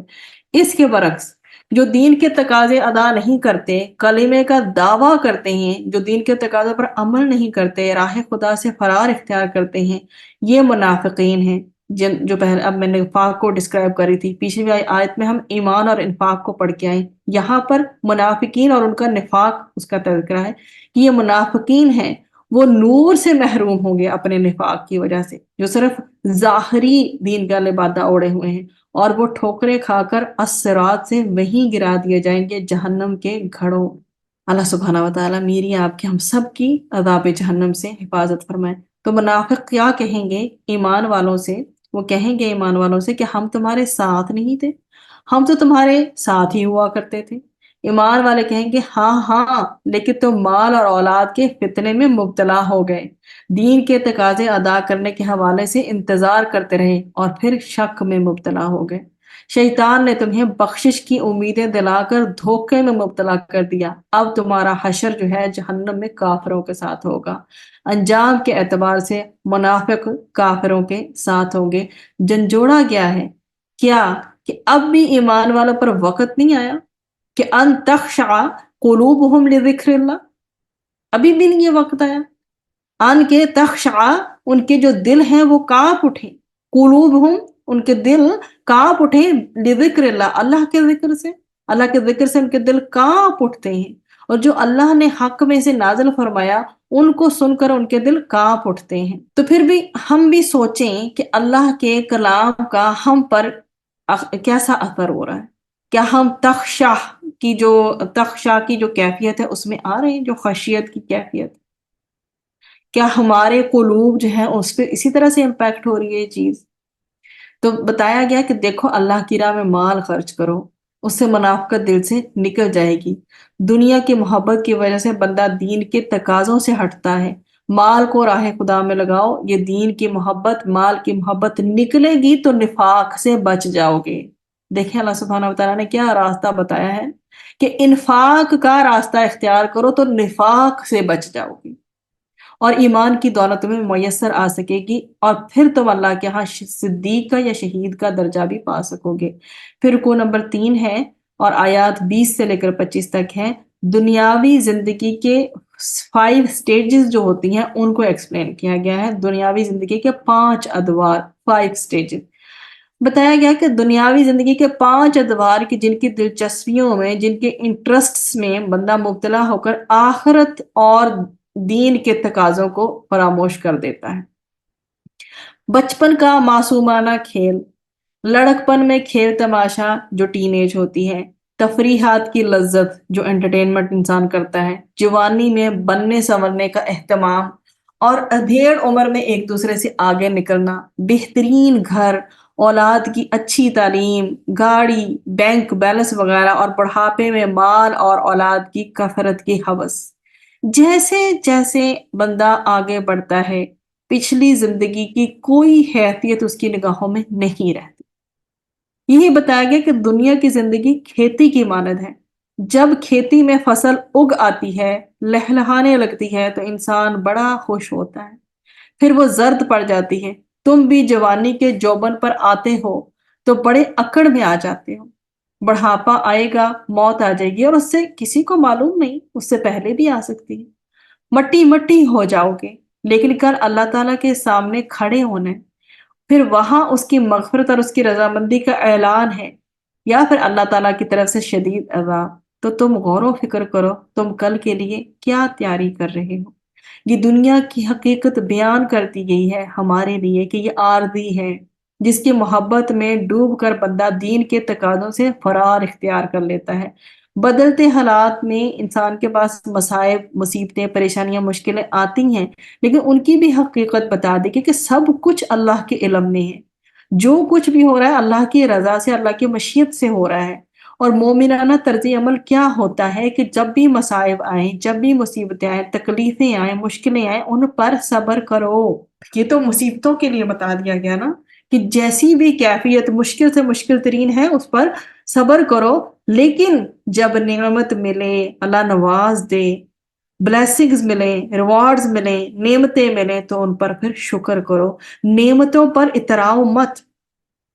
اس کے برعکس جو دین کے تقاضے ادا نہیں کرتے، کلمے کا دعویٰ کرتے ہیں، جو دین کے تقاضے پر عمل نہیں کرتے، راہ خدا سے فرار اختیار کرتے ہیں، یہ منافقین ہیں۔ جو پہلے اب میں نے نفاق کو ڈسکرائب کری تھی، پچھلی آیت میں ہم ایمان اور انفاق کو پڑھ کے آئے، یہاں پر منافقین اور ان کا نفاق اس کا تذکرہ ہے کہ یہ منافقین ہیں، وہ نور سے محروم ہوں گے اپنے نفاق کی وجہ سے، جو صرف ظاہری دین کا لبادہ اوڑے ہوئے ہیں، اور وہ ٹھوکریں کھا کر الصراط سے وہیں گرا دیے جائیں گے جہنم کے گھڑوں۔ اللہ سبحانہ و تعالیٰ میری آپ کے ہم سب کی عذاب جہنم سے حفاظت فرمائے۔ تو منافق کیا کہیں گے ایمان والوں سے؟ وہ کہیں گے ایمان والوں سے کہ ہم تمہارے ساتھ نہیں تھے، ہم تو تمہارے ساتھ ہی ہوا کرتے تھے۔ ایمان والے کہیں گے ہاں ہاں، لیکن تم مال اور اولاد کے فتنے میں مبتلا ہو گئے، دین کے تقاضے ادا کرنے کے حوالے سے انتظار کرتے رہے اور پھر شک میں مبتلا ہو گئے۔ شیطان نے تمہیں بخشش کی امیدیں دلا کر دھوکے میں مبتلا کر دیا، اب تمہارا حشر جو ہے جہنم میں کافروں کے ساتھ ہوگا۔ انجام کے اعتبار سے منافق کافروں کے ساتھ ہوں گے۔ جھنجھوڑا گیا ہے کیا کہ اب بھی ایمان والوں پر وقت نہیں آیا کہ ان تخشع قلوبہم لذکر اللہ؟ ابھی بھی نہیں یہ وقت آیا ان کے تخشع، ان کے جو دل ہیں وہ کانپ اٹھیں، قلوبہم ان کے دل کانپ اٹھیں، لذکر اللہ اللہ کے ذکر سے، اللہ کے ذکر سے ان کے دل کانپ اٹھتے ہیں، اور جو اللہ نے حق میں سے نازل فرمایا ان کو سن کر ان کے دل کانپ اٹھتے ہیں۔ تو پھر بھی ہم بھی سوچیں کہ اللہ کے کلام کا ہم پر کیسا اثر ہو رہا ہے؟ کیا ہم تخشع کی جو کیفیت ہے اس میں آ رہے ہیں، جو خشیت کی کیفیت؟ کیا ہمارے قلوب جو ہیں اس پہ اسی طرح سے امپیکٹ ہو رہی ہے یہ چیز؟ تو بتایا گیا کہ دیکھو اللہ کی راہ میں مال خرچ کرو، اس سے منافقت دل سے نکل جائے گی۔ دنیا کی محبت کی وجہ سے بندہ دین کے تقاضوں سے ہٹتا ہے، مال کو راہ خدا میں لگاؤ، یہ دین کی محبت، مال کی محبت نکلے گی تو نفاق سے بچ جاؤ گے۔ دیکھیں اللہ سبحانہ وتعالیٰ نے کیا راستہ بتایا ہے کہ انفاق کا راستہ اختیار کرو تو نفاق سے بچ جاؤ گے، اور ایمان کی دولت تمہیں میسر آ سکے گی، اور پھر تم اللہ کے ہاں صدیق کا یا شہید کا درجہ بھی پا سکو گے۔ پھر رکوع نمبر 3 ہے اور آیات 20 سے لے کر 25 تک ہے۔ دنیاوی زندگی کے 5 سٹیجز جو ہوتی ہیں ان کو ایکسپلین کیا گیا ہے، دنیاوی زندگی کے 5 ادوار، 5 سٹیجز بتایا گیا کہ دنیاوی زندگی کے 5 ادوار کی جن کی دلچسپیوں میں، جن کے انٹرسٹس میں بندہ مبتلا ہو کر آخرت اور دین کے تقاضوں کو فراموش کر دیتا ہے۔ بچپن کا معصومانہ کھیل، لڑکپن میں کھیل تماشا جو ٹین ایج ہوتی ہے، تفریحات کی لذت جو انٹرٹینمنٹ انسان کرتا ہے، جوانی میں بننے سنورنے کا اہتمام، اور ادھیڑ عمر میں ایک دوسرے سے آگے نکلنا، بہترین گھر، اولاد کی اچھی تعلیم، گاڑی، بینک بیلنس وغیرہ، اور بڑھاپے میں مال اور اولاد کی کثرت کی ہوس۔ جیسے جیسے بندہ آگے بڑھتا ہے پچھلی زندگی کی کوئی حیثیت اس کی نگاہوں میں نہیں رہتی۔ یہی بتایا گیا کہ دنیا کی زندگی کھیتی کی مانند ہے، جب کھیتی میں فصل اگ آتی ہے، لہلہانے لگتی ہے تو انسان بڑا خوش ہوتا ہے، پھر وہ زرد پڑ جاتی ہے، تم بھی جوانی کے جوبن پر آتے ہو تو بڑے اکڑ میں آ جاتے ہو، بڑھاپا آئے گا، موت آ جائے گی، اور اس سے کسی کو معلوم نہیں، اس سے پہلے بھی آ سکتی ہے۔ مٹی مٹی ہو جاؤ گے، لیکن کل اللہ تعالیٰ کے سامنے کھڑے ہونا ہے، پھر وہاں اس کی مغفرت اور اس کی رضامندی کا اعلان ہے، یا پھر اللہ تعالیٰ کی طرف سے شدید عذاب۔ تو تم غور و فکر کرو، تم کل کے لیے کیا تیاری کر رہے ہو؟ یہ دنیا کی حقیقت بیان کرتی گئی ہے ہمارے لیے کہ یہ عارضی ہے، جس کی محبت میں ڈوب کر بندہ دین کے تقاضوں سے فرار اختیار کر لیتا ہے۔ بدلتے حالات میں انسان کے پاس مصائب، مصیبتیں، پریشانیاں، مشکلیں آتی ہیں، لیکن ان کی بھی حقیقت بتا دی کہ سب کچھ اللہ کے علم میں ہے۔ جو کچھ بھی ہو رہا ہے اللہ کی رضا سے، اللہ کی مشیت سے ہو رہا ہے۔ اور مومنانہ طرز عمل کیا ہوتا ہے کہ جب بھی مصائب آئیں، جب بھی مصیبتیں آئیں، تکلیفیں آئیں، مشکلیں آئیں، ان پر صبر کرو۔ یہ تو مصیبتوں کے لیے بتا دیا گیا نا، کہ جیسی بھی کیفیت مشکل سے مشکل ترین ہے اس پر صبر کرو، لیکن جب نعمت ملے، اللہ نواز دے، بلیسنگز ملیں، ریوارڈز ملیں، نعمتیں ملیں، تو ان پر پھر شکر کرو۔ نعمتوں پر اتراؤ مت،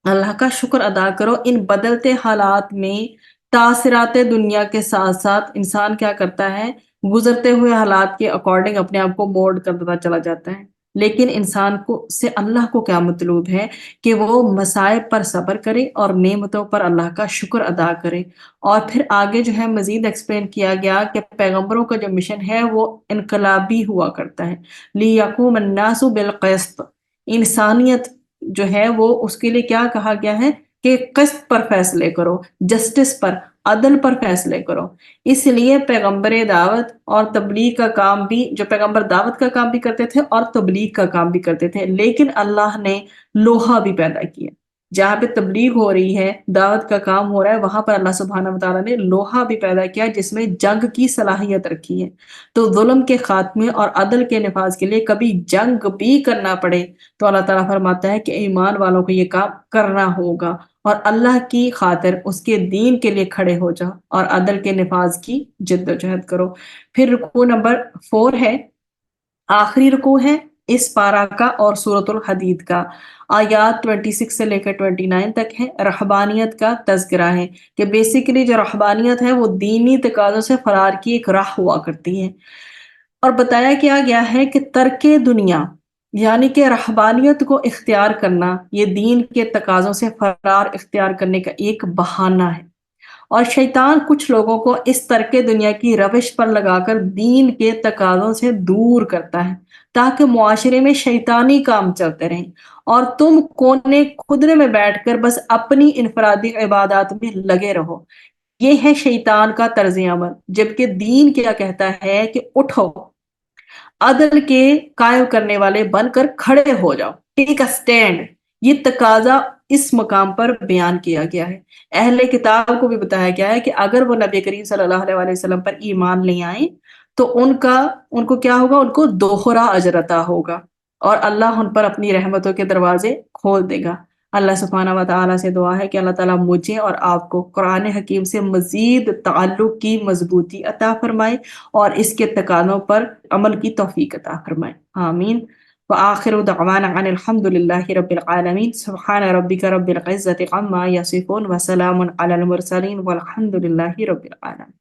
اللہ کا شکر ادا کرو۔ ان بدلتے حالات میں تاثرات دنیا کے ساتھ ساتھ انسان کیا کرتا ہے، گزرتے ہوئے حالات کے اکارڈنگ اپنے آپ کو مولڈ کرتا چلا جاتا ہے۔ لیکن انسان کو سے اللہ کو کیا مطلوب ہے کہ وہ مصائب پر صبر کرے اور نعمتوں پر اللہ کا شکر ادا کرے۔ اور پھر آگے جو ہے مزید ایکسپلین کیا گیا کہ پیغمبروں کا جو مشن ہے وہ انقلابی ہوا کرتا ہے، لِيَقُومَ النَّاسُ بِالْقِسْطِ۔ انسانیت جو ہے وہ اس کے لیے کیا کہا گیا ہے کہ قسط پر فیصلے کرو، جسٹس پر، عدل پر فیصلے کرو۔ اس لیے پیغمبر دعوت اور تبلیغ کا کام بھی، جو پیغمبر دعوت کا کام بھی کرتے تھے اور تبلیغ کا کام بھی کرتے تھے، لیکن اللہ نے لوہا بھی پیدا کیا۔ جہاں پہ تبلیغ ہو رہی ہے، دعوت کا کام ہو رہا ہے، وہاں پر اللہ سبحانہ وتعالیٰ نے لوہا بھی پیدا کیا جس میں جنگ کی صلاحیت رکھی ہے۔ تو ظلم کے خاتمے اور عدل کے نفاذ کے لیے کبھی جنگ بھی کرنا پڑے تو اللہ تعالیٰ فرماتا ہے کہ ایمان والوں کو یہ کام کرنا ہوگا، اور اللہ کی خاطر اس کے دین کے لیے کھڑے ہو جاؤ اور عدل کے نفاذ کی جد و جہد کرو۔ پھر رکوع نمبر 4 ہے، آخری رکوع ہے اس پارہ کا اور سورۃ الحدید کا، آیات 26 سے لے کر 29 تک ہے۔ رہبانیت کا تذکرہ ہے کہ بیسیکلی جو رہبانیت ہے وہ دینی تقاضوں سے فرار کی ایک راہ ہوا کرتی ہے، اور بتایا کیا گیا ہے کہ ترک دنیا یعنی کہ رہبانیت کو اختیار کرنا یہ دین کے تقاضوں سے فرار اختیار کرنے کا ایک بہانہ ہے، اور شیطان کچھ لوگوں کو اس ترک دنیا کی روش پر لگا کر دین کے تقاضوں سے دور کرتا ہے تاکہ معاشرے میں شیطانی کام چلتے رہیں اور تم کونے خدرے میں بیٹھ کر بس اپنی انفرادی عبادات میں لگے رہو۔ یہ ہے شیطان کا طرز عمل، جبکہ دین کیا کہتا ہے کہ اٹھو، عدل کے قائم کرنے والے بن کر کھڑے ہو جاؤ، ٹیک اے اسٹینڈ۔ یہ تقاضا اس مقام پر بیان کیا گیا ہے۔ اہل کتاب کو بھی بتایا گیا ہے کہ اگر وہ نبی کریم صلی اللہ علیہ وسلم پر ایمان لے آئیں تو ان کو کیا ہوگا، ان کو دوہرا اجر عطا ہوگا، اور اللہ ان پر اپنی رحمتوں کے دروازے کھول دے گا۔ اللہ سبحانہ و تعالیٰ سے دعا ہے کہ اللہ تعالیٰ مجھے اور آپ کو قرآن حکیم سے مزید تعلق کی مضبوطی عطا فرمائے اور اس کے تقاضوں پر عمل کی توفیق عطا فرمائے، آمین۔ وآخر دعوانا عن الحمد للہ رب العالمین، سبحان ربک رب العزت عما یصفون وسلام علی المرسلین والحمد للہ رب العالمین۔